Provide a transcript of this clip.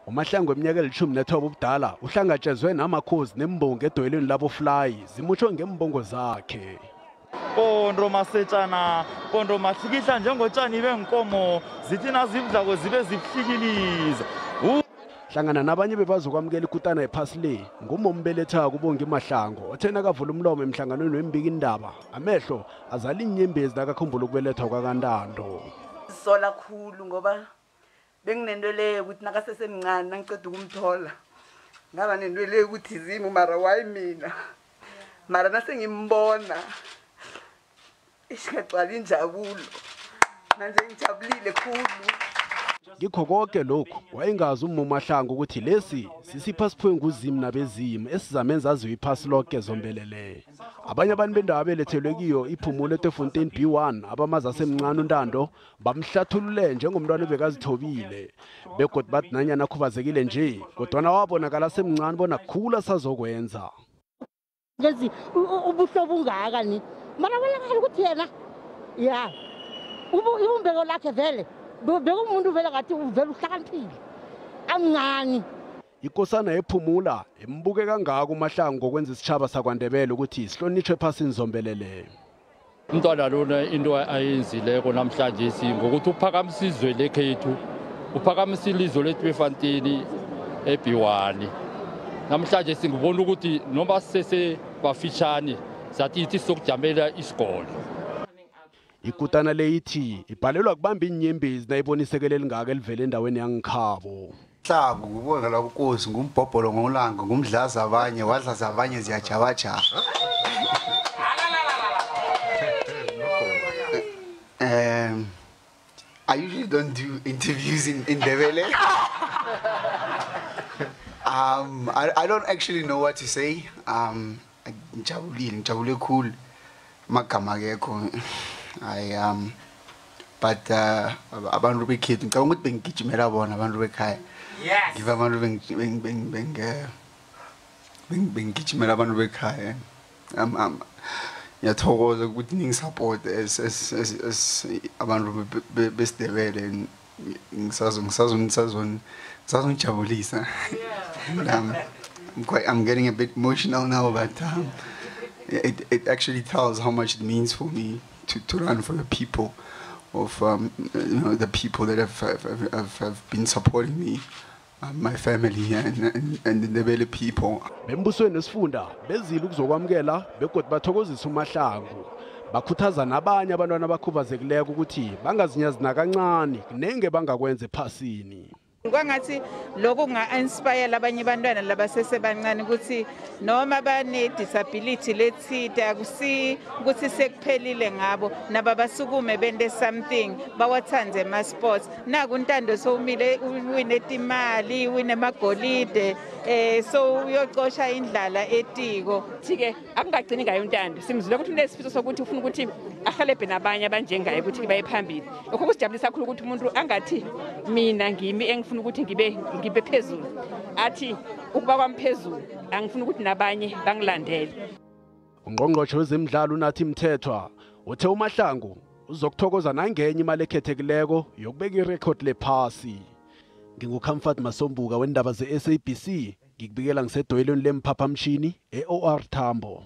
uMahlangu eminyaka eli-19 ubudala uhlangatshezwe namakhosi nembongo edoyelweni laboFly zimutsho ngembongo zakhe. Pondo masetshana, pondo mahlikihla njengotshani benkomo, zithina zibudlako zibe zibuhlikiliza. Hlangana nabanye bebazokwamukela ikutana ephasi le ngumombelethako ubonga Mahlangu othena kavula umlomo emhlanganweni wembika Iindaba amehlo azala inyembezi nakakhumbula ukubelethwa kwaNtando. Sola khulu ngoba benginento leyo ukuthi nakasesemncane nangiceda ukumthola ngaba nento leyo ukuthi izimo mara wayi mina mara nasengimbona ishaqala injabulo manje ngijabulile khulu. Ngikho konke lokhu wayengazi uMahlangu ukuthi lesi sisipha siphiwe nguzimo nabezimo esizamenza aziwe iphasi lonke zombelele. Abanye abantu bendaba belethelwe kiyo iphumulo eTefontein B1 abamazi asemncane uNtando bamhlathulule njengomntwana obekazithobile begodwa bathi nanyana akhubazekile nje kodwa wabonakala semncane bona kukhulu sazokwenza. Lezi ubuhlobo ungaka ni mara wena ukuthi yena ya ubumbeko lakhe vele bekumuntu vele ngathi uvela uhlakaniphile amncane. Ikosana ephumula embuke kangaka uMahlangu ngokwenza isitshaba sakwaNdebele ukuthi sihlonitshwe ephasini zombelele. Umntwana lona into ayenzileko namhlanje ngokuthi uphakamisizwe zekhethu uphakamisile izwe lethu eFantini eB1. Namhlanje ngibona ukuthi noma sese bafitshane sathi sokujamela isikolo. Ikutana leyithi ibhalelwa kubamba inyembezi nayibonisekele elingaka elivele endaweni yangekhabo. Mahlangu kubonga la kuNkosi ngumbhobholo ngolanga ngumdlaza abanye wadlaza abanye ziyajabajaha. I usually don't do interviews in Ndebele. I don't actually know what to say. Njabulile cool. Magama akekho. But abantu bekhethu ngicabanga ukuthi bengigijimela bona abantu bekhaya. Yes. Give abantu bengigijimela abantu bekhaya. Ngiyathokoza ukuthi ningisupport as abantu beSindebele ngisazongijabulisa. I'm getting a bit emotional now, but it actually tells how much it means for me to run for the people of the people that have been supporting me, my family and the Ndebele people. Bembusweni nesifunda bezile ukuzokwamukela begodwa bathokozisa uMahlangu bakhuthaza nabanye abantwana abakhubazekileko ukuthi bangazinyazi kancane nenge bangakwenza ephasini. Kwangathi lokho kunga-inspire abanye abantwana labasesebancane ukuthi noma bane-disability lethide akusi ukuthi sekuphelile ngabo naba basukume bende something bawathande ama-sports. Naku uNtando sowumile uwine imali uwine amagolide so uyocosha indlala etiko. Thike akungagcini ngayo uNtando simzile ukuthi unesifiso sokuthi ufuna ukuthi ahlelebhe nabanye abanjengayo ukuthi baye phambili. Lokho kusijabulisa kakhulu ukuthi umuntu angathi mina ngimi engifuna ukuthi ngibe phezulu athi ukuba kwamphezulu angifuna ukuthi nabanye bangilandele. Ungqongqoshe wezemidlalo unathi Mthethwa uthe uMahlangu uzokuthokoza nangenye imali ekhethekileko yokubeka irecord lephasi. Ngingukhamfat Masombuka weendaba ze-SABC ngikubikela ngisedoyelweni leemphaphamtjhini eOR Tambo.